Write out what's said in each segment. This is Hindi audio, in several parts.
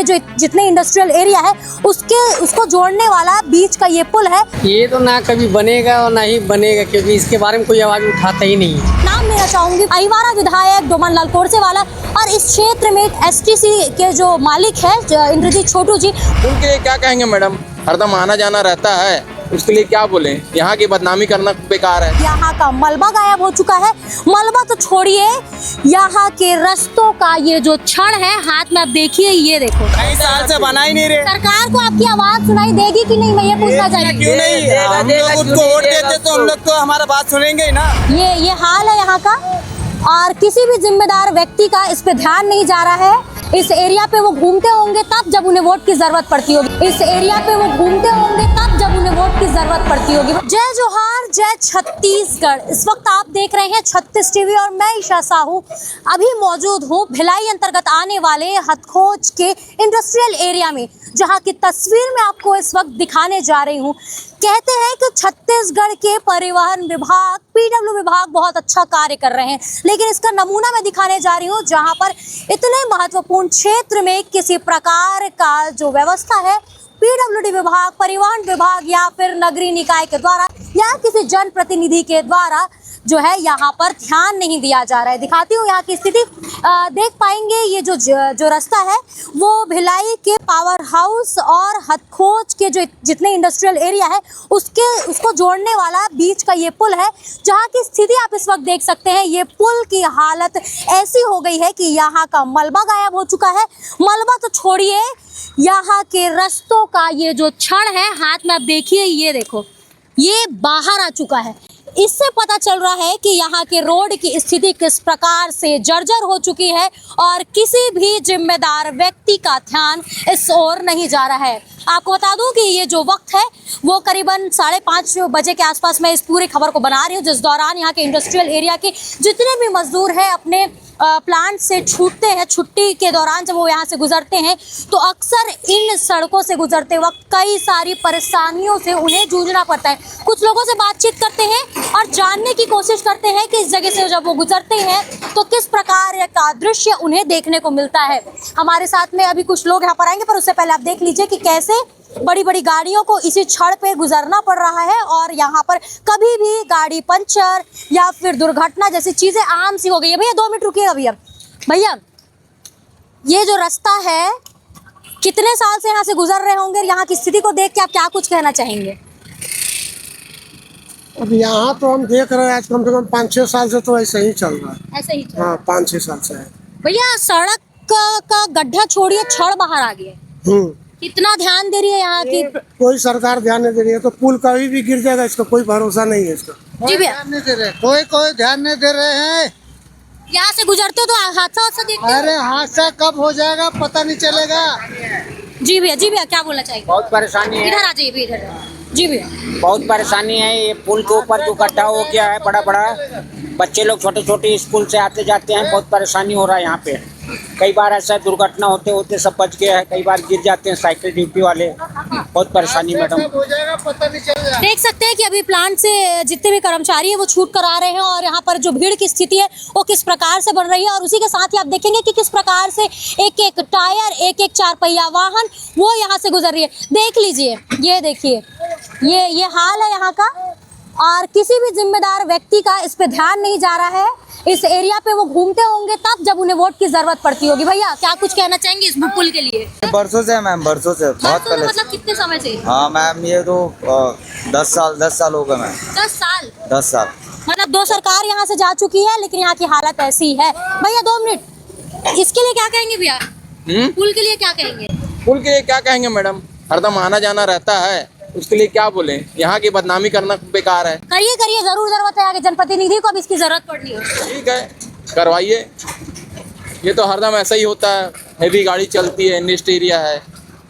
जो जितने इंडस्ट्रियल एरिया है उसको जोड़ने वाला बीच का ये पुल है। ये तो ना कभी बनेगा और ना ही बनेगा, क्योंकि इसके बारे में कोई आवाज उठाता ही नहीं है। नाम लेना चाहूंगी अहिवारा विधायक डोमन लाल कोरसेवाला और इस क्षेत्र में एसटीसी के जो मालिक है इंद्रजीत छोटू जी। उनके लिए क्या कहेंगे मैडम, हरदम आना जाना रहता है, उसके लिए क्या बोले? यहाँ की बदनामी करना बेकार है। यहाँ का मलबा गायब हो चुका है। मलबा तो छोड़िए, यहाँ के रास्तों का ये जो छड़ है, हाथ में आप देखिए, ये देखो कई साल से बना ही नहीं रहे। सरकार को आपकी आवाज सुनाई देगी कि नहीं, मैं ये पूछना चाहती क्यों नहीं? हम लोग उनको वोट देते तो हम लोग तो हमारा बात सुनेंगे ही ना। ये हाल है यहाँ का और किसी भी जिम्मेदार व्यक्ति का इस पे ध्यान नहीं जा रहा है। इस एरिया पे वो घूमते होंगे तब जब उन्हें वोट की जरूरत पड़ती होगी। इस एरिया पे वो घूमते होंगे तब जब उन्हें वोट की जरूरत पड़ती होगी। जय जोहार, जय छत्तीसगढ़। इस वक्त आप देख रहे हैं 36 टीवी और मैं ईशा साहू अभी मौजूद हूँ भिलाई अंतर्गत आने वाले हथखोज के इंडस्ट्रियल एरिया में, जहाँ की तस्वीर मैं आपको इस वक्त दिखाने जा रही हूँ। कहते हैं कि छत्तीसगढ़ के परिवहन विभाग, पीडब्ल्यू विभाग बहुत अच्छा कार्य कर रहे हैं, लेकिन इसका नमूना मैं दिखाने जा रही हूँ जहाँ पर इतने महत्वपूर्ण क्षेत्र में किसी प्रकार का जो व्यवस्था है पीडब्ल्यूडी विभाग, परिवहन विभाग या फिर नगरीय निकाय के द्वारा या किसी जनप्रतिनिधि के द्वारा जो है यहाँ पर ध्यान नहीं दिया जा रहा है। दिखाती हूँ यहाँ की स्थिति। देख पाएंगे ये जो रास्ता है वो भिलाई के पावर हाउस और हथखोज के जो जितने इंडस्ट्रियल एरिया है उसको जोड़ने वाला बीच का ये पुल है, जहाँ की स्थिति आप इस वक्त देख सकते हैं। ये पुल की हालत ऐसी हो गई है कि यहाँ का मलबा गायब हो चुका है। मलबा तो छोड़िए, यहाँ के रास्तों का ये जो छड़ है, हाथ में आप देखिए, ये देखो, ये बाहर आ चुका है। इससे पता चल रहा है कि यहाँ के रोड की स्थिति किस प्रकार से जर्जर हो चुकी है और किसी भी जिम्मेदार व्यक्ति का ध्यान इस ओर नहीं जा रहा है। आपको बता दूं कि ये जो वक्त है वो करीबन 5:30 बजे के आसपास मैं इस पूरी खबर को बना रही हूँ, जिस दौरान यहाँ के इंडस्ट्रियल एरिया के जितने भी मजदूर हैं अपने प्लांट से छूटते हैं, छुट्टी के दौरान जब वो यहाँ से गुजरते हैं तो अक्सर इन सड़कों से गुजरते वक्त कई सारी परेशानियों से उन्हें जूझना पड़ता है। कुछ लोगों से बातचीत करते हैं और जानने की कोशिश करते हैं कि इस जगह से जब वो गुजरते हैं तो किस प्रकार का दृश्य उन्हें देखने को मिलता है। हमारे साथ में अभी कुछ लोग यहाँ पर आएंगे, पर उससे पहले आप देख लीजिए कि कैसे बड़ी बड़ी गाड़ियों को इसी छड़ पे गुजरना पड़ रहा है और यहाँ पर कभी भी गाड़ी पंचर या फिर दुर्घटना जैसी चीजें आम सी हो गई है। भैया 2 मिनट रुकिएगा भैया, ये जो रास्ता है कितने साल से यहाँ से गुजर रहे होंगे? यहाँ की स्थिति को देख के आप क्या कुछ कहना चाहेंगे? अब यहाँ तो हम देख रहे हैं आज कम से कम 5-6 साल से तो ऐसे ही चल रहा है। ऐसे ही हाँ, 5-6 साल से है। भैया सड़क का गड्ढा छोड़िए, छड़ बाहर आ गया। कितना ध्यान दे रही है यहाँ की? कोई सरकार ध्यान नहीं दे रही है, तो पुल कभी भी गिर जाएगा, इसका कोई भरोसा नहीं है। इसका जी भैया, ध्यान नहीं दे रहे, कोई ध्यान नहीं दे रहे हैं। यहाँ से गुजरते हो तो हादसा देखते हो? अरे हादसा कब हो जाएगा पता नहीं चलेगा। जी भैया क्या बोलना चाहिए? बहुत परेशानी है, इधर आ जाइए इधर। जी भैया, बहुत परेशानी है। ये पुल के ऊपर जो गड्ढा हो गया है बड़ा, बच्चे लोग छोटे स्कूल से आते जाते हैं, बहुत परेशानी हो रहा है यहाँ पे। कई बार ऐसा दुर्घटना होते सब बच गए हैं, कई बार गिर जाते हैं साइकिल ड्यूटी वाले, बहुत परेशानी मैडम। हो जाएगा पता नहीं चलेगा। देख सकते हैं कि अभी प्लांट से जितने भी कर्मचारी हैं वो छूट कर आ रहे हैं और यहाँ पर जो भीड़ की स्थिति है वो किस प्रकार से बन रही है और उसी के साथ ही आप देखेंगे कि किस प्रकार से एक एक टायर, एक एक 4 पहिया वाहन वो यहाँ से गुजर रही है। देख लीजिए, ये देखिए, ये हाल है यहाँ का और किसी भी जिम्मेदार व्यक्ति का इस पे ध्यान नहीं जा रहा है। इस एरिया पे वो घूमते होंगे तब जब उन्हें वोट की जरूरत पड़ती होगी। भैया क्या कुछ कहना चाहेंगे इस पुल के लिए? बरसों से मैम, बरसों से, बहुत पहले। मतलब कितने समय से? हाँ मैम, ये तो 10 साल हो गए मैम। 10 साल मतलब 2 सरकार यहाँ से जा चुकी है, लेकिन यहाँ की हालत ऐसी है। भैया 2 मिनट, इसके लिए क्या कहेंगे भैया? पुल के लिए क्या कहेंगे? पुल के लिए क्या कहेंगे मैडम, हरदम आना जाना रहता है, उसके लिए क्या बोले? यहाँ की बदनामी करना बेकार है। करिए, जरूरत है, आगे जनप्रतिनिधि को अब इसकी जरूरत पड़नी है। ठीक है, करवाइए। ये तो हरदम ऐसा ही होता है, हैवी गाड़ी चलती है, इंडस्ट्री एरिया है,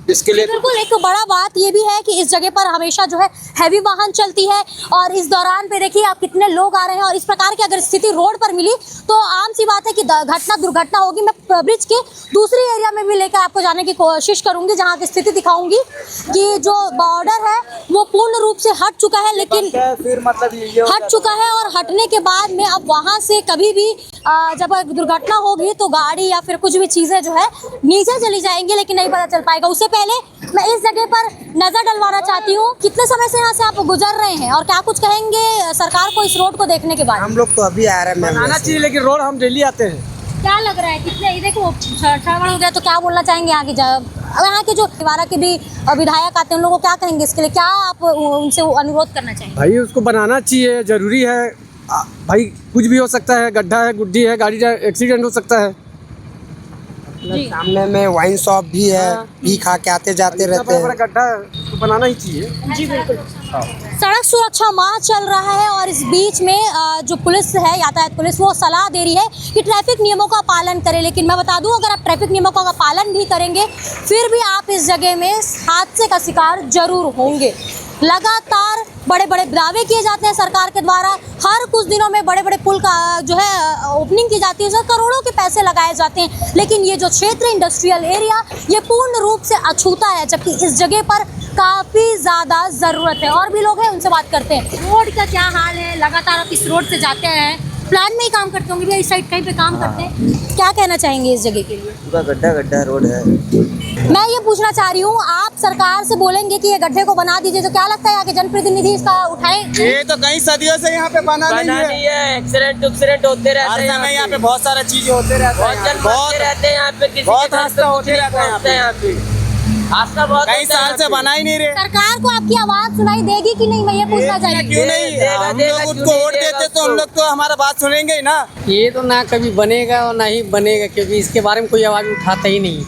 इसके लिए बिल्कुल। एक बड़ा बात ये भी है कि इस जगह पर हमेशा जो है हैवी वाहन चलती है और इस दौरान पे देखिए आप कितने लोग आ रहे हैं और इस प्रकार की अगर स्थिति रोड पर मिली तो आम सी बात है कि दुर्घटना होगी। मैं ब्रिज के दूसरी एरिया में भी लेकर आपको जाने की कोशिश करूंगी, जहाँ की स्थिति दिखाऊंगी कि जो बॉर्डर है वो पूर्ण रूप से हट चुका है, लेकिन फिर मतलब हट चुका है और हटने के बाद में अब वहाँ से कभी भी जब दुर्घटना होगी तो गाड़ी या फिर कुछ भी चीजें जो है नीचे चली जाएंगी, लेकिन नहीं पता चल पाएगा। उससे पहले मैं इस जगह पर नजर डलवाना चाहती हूँ। कितने समय से यहाँ से आप गुजर रहे हैं और क्या कुछ कहेंगे सरकार को इस रोड को देखने के बाद? हम लोग तो अभी आ रहे हैं मैम। आना चाहिए, लेकिन रोड हम डेली आते हैं। क्या लग रहा है कितने ये देखो श्रवण हो गया, तो क्या बोलना चाहेंगे यहाँ की यहाँ के जो निवारा के भी विधायक आते हैं उन लोगों को क्या कहेंगे इसके लिए? क्या आप उनसे अनुरोध करना चाहेंगे? भाई उसको बनाना चाहिए, जरूरी है भाई। कुछ भी हो सकता है, गड्ढा है, गुड्डी है, गाड़ी का एक्सीडेंट हो सकता है। सामने में वाइन शॉप भी है, पी खा के आते जाते रहते हैं। गड्ढा है, उसको बनाना ही चाहिए। जी बिल्कुल। सड़क सुरक्षा माह चल रहा है और इस बीच में जो पुलिस है, यातायात पुलिस, वो सलाह दे रही है कि ट्रैफिक नियमों का पालन करें। लेकिन मैं बता दूं, अगर आप ट्रैफिक नियमों का पालन भी करेंगे फिर भी आप इस जगह में हादसे का शिकार जरूर होंगे। लगातार बड़े बड़े दावे किए जाते हैं सरकार के द्वारा। हर कुछ दिनों में बड़े बड़े पुल का जो है ओपनिंग की जाती है, उसमें करोड़ों के पैसे लगाए जाते हैं। लेकिन ये जो क्षेत्र इंडस्ट्रियल एरिया ये पूर्ण रूप से अछूता है, जबकि इस जगह पर काफ़ी ज़्यादा ज़रूरत है। और भी लोग हैं, उनसे बात करते हैं। रोड का क्या हाल है? लगातार आप इस रोड से जाते हैं, प्लान में ही काम करते होंगे भैया, इस साइड कहीं पे काम करते हैं। क्या कहना चाहेंगे इस जगह के लिए? पूरा गड्ढा गड्ढा रोड है। मैं ये पूछना चाह रही हूँ, आप सरकार से बोलेंगे कि ये गड्ढे को बना दीजिए, तो क्या लगता है यहाँ के जनप्रतिनिधि इसका उठाएं? ये तो कई सदियों से यहाँ पे बना नहीं है। एक्सीडेंट होते रहते हैं। हर समय यहाँ पे बहुत सारा चीजें होते रहते हैं। बहुत रहते हैं यहाँ पे, किसी बहुत हादसा होते रहते हैं यहाँ पे। हादसा बहुत कई साल से बना ही नहीं रहे। सरकार को आपकी आवाज सुनाई देगी कि नहीं, मैं ये पूछना चाह रही हूँ। क्यों नहीं? हम लोग उनको वोट देते तो उन लोग तो हमारा बात सुनेंगे ही ना। ये तो ना कभी बनेगा और ना ही बनेगा, क्योंकि इसके बारे में कोई आवाज़ उठाता ही नहीं।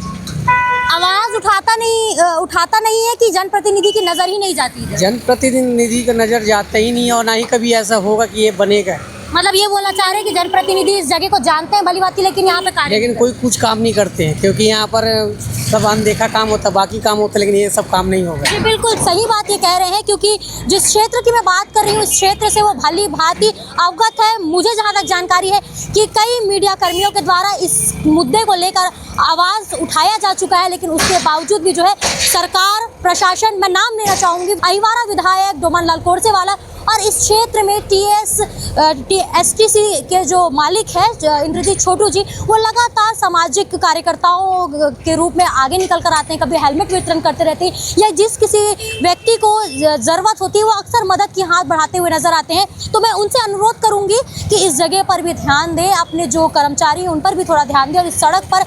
आवाज उठाता नहीं है कि जनप्रतिनिधि की नजर ही नहीं जाती है? जनप्रतिनिधि का नज़र जाता ही नहीं है और ना ही कभी ऐसा होगा कि ये बनेगा। मतलब ये बोलना चाह रहे हैं कि जनप्रतिनिधि इस जगह को जानते हैं भली बात, लेकिन यहाँ पे कार्य लेकिन कोई कुछ काम नहीं करते हैं, क्योंकि यहाँ पर सब अनदेखा काम होता, बाकी काम होता, लेकिन ये सब काम नहीं होगा। जी बिल्कुल सही बात ये कह रहे हैं, क्योंकि जिस क्षेत्र की मैं बात कर रही हूँ इस क्षेत्र से वो भली भांति अवगत है। मुझे जहाँ तक जानकारी है कि कई मीडिया कर्मियों के द्वारा इस मुद्दे को लेकर आवाज़ उठाया जा चुका है, लेकिन उसके बावजूद भी जो है सरकार, प्रशासन, मैं नाम लेना चाहूँगी, अहिवारा विधायक डोमन लाल कोरसेवाला और इस क्षेत्र में STC के जो मालिक है इंद्रजीत छोटू जी, वो लगातार सामाजिक कार्यकर्ताओं के रूप में आगे निकल कर आते हैं। कभी हेलमेट वितरण करते रहते हैं या जिस किसी व्यक्ति को ज़रूरत होती है वो अक्सर मदद की हाथ बढ़ाते हुए नजर आते हैं। तो मैं उनसे अनुरोध करूंगी कि इस जगह पर भी ध्यान दें, अपने जो कर्मचारी हैं उन पर भी थोड़ा ध्यान दें और इस सड़क पर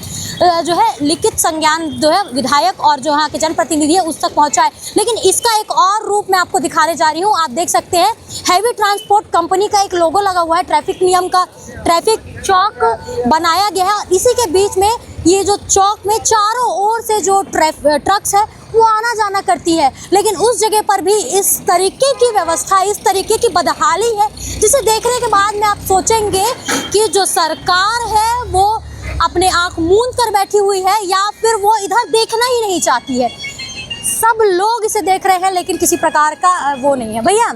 जो है लिखित संज्ञान जो है विधायक और जो यहाँ के जनप्रतिनिधि है उस तक पहुँचाए। लेकिन इसका एक और रूप मैं आपको दिखाने जा रही हूँ। आप देख सकते हैं हैवी ट्रांसपोर्ट कंपनी का एक लोगो लगा हुआ है, ट्रैफिक नियम का ट्रैफिक चौक बनाया गया है और इसी के बीच में ये जो चौक में चारों ओर से जो ट्रक्स है वो आना जाना करती है। लेकिन उस जगह पर भी इस तरीके की व्यवस्था, इस तरीके की बदहाली है, जिसे देखने के बाद में आप सोचेंगे कि जो सरकार है वो अपने आँख मूंद कर बैठी हुई है या फिर वो इधर देखना ही नहीं चाहती है। सब लोग इसे देख रहे हैं लेकिन किसी प्रकार का वो नहीं है। भैया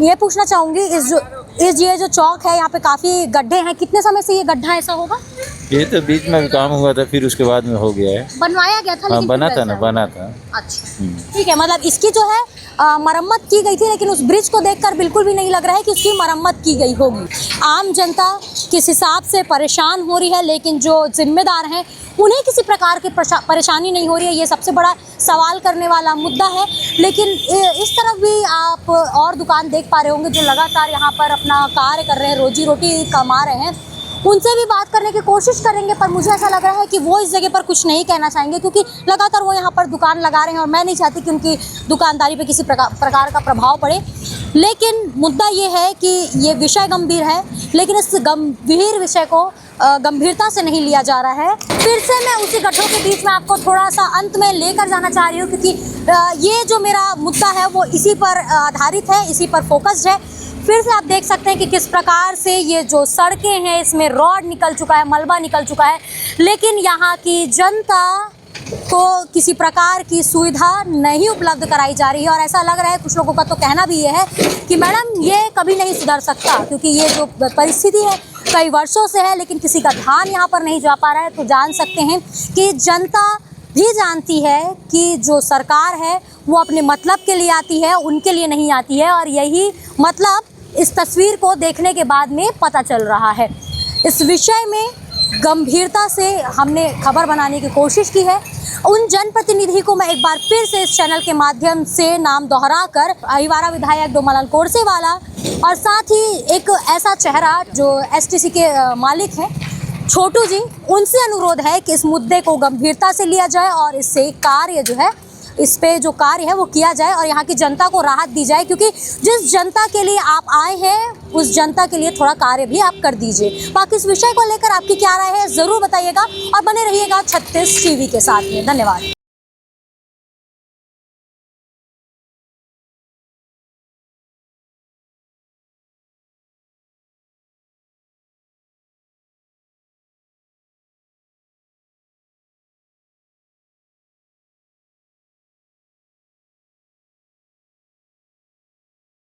ये पूछना चाहूँगी, ये जो चौक है यहाँ पे काफ़ी गड्ढे हैं, कितने समय से ये गड्ढा ऐसा होगा? ये तो बीच में भी काम हुआ था, फिर उसके बाद में हो गया है। बनवाया गया था? हाँ, बना था ना, बना था। अच्छा ठीक है, मतलब इसकी जो है मरम्मत की गई थी, लेकिन उस ब्रिज को देखकर बिल्कुल भी नहीं लग रहा है कि उसकी मरम्मत की गई होगी। आम जनता किस हिसाब से परेशान हो रही है, लेकिन जो जिम्मेदार हैं उन्हें किसी प्रकार की परेशानी नहीं हो रही है, ये सबसे बड़ा सवाल करने वाला मुद्दा है। लेकिन इस तरफ भी आप और दुकान देख पा रहे होंगे जो लगातार यहाँ पर अपना कार्य कर रहे हैं, रोजी रोटी कमा रहे हैं। उनसे भी बात करने की कोशिश करेंगे, पर मुझे ऐसा लग रहा है कि वो इस जगह पर कुछ नहीं कहना चाहेंगे, क्योंकि लगातार वो यहाँ पर दुकान लगा रहे हैं और मैं नहीं चाहती कि उनकी दुकानदारी पे किसी प्रकार का प्रभाव पड़े। लेकिन मुद्दा ये है कि ये विषय गंभीर है, लेकिन इस गंभीर विषय को गंभीरता से नहीं लिया जा रहा है। फिर से मैं उसी गड्ढों के बीच में आपको थोड़ा सा अंत में लेकर जाना चाह रही हूँ, क्योंकि ये जो मेरा मुद्दा है वो इसी पर आधारित है, इसी पर फोकस्ड है। फिर से आप देख सकते हैं कि किस प्रकार से ये जो सड़कें हैं इसमें रॉड निकल चुका है, मलबा निकल चुका है, लेकिन यहाँ की जनता को किसी प्रकार की सुविधा नहीं उपलब्ध कराई जा रही है। और ऐसा लग रहा है, कुछ लोगों का तो कहना भी ये है कि मैडम ये कभी नहीं सुधर सकता, क्योंकि ये जो परिस्थिति है कई वर्षों से है, लेकिन किसी का ध्यान यहाँ पर नहीं जा पा रहा है। तो जान सकते हैं कि जनता भी जानती है कि जो सरकार है वो अपने मतलब के लिए आती है, उनके लिए नहीं आती है, और यही मतलब इस तस्वीर को देखने के बाद में पता चल रहा है। इस विषय में गंभीरता से हमने खबर बनाने की कोशिश की है। उन जनप्रतिनिधि को मैं एक बार फिर से इस चैनल के माध्यम से नाम दोहराकर अहिवारा विधायक डोमालाल कोरसेवाला और साथ ही एक ऐसा चेहरा जो एसटीसी के मालिक हैं छोटू जी, उनसे अनुरोध है कि इस मुद्दे को गंभीरता से लिया जाए और इससे कार्य जो है, इस पे जो कार्य है वो किया जाए और यहाँ की जनता को राहत दी जाए, क्योंकि जिस जनता के लिए आप आए हैं उस जनता के लिए थोड़ा कार्य भी आप कर दीजिए। बाकी इस विषय को लेकर आपकी क्या राय है ज़रूर बताइएगा और बने रहिएगा 36 टीवी के साथ में। धन्यवाद।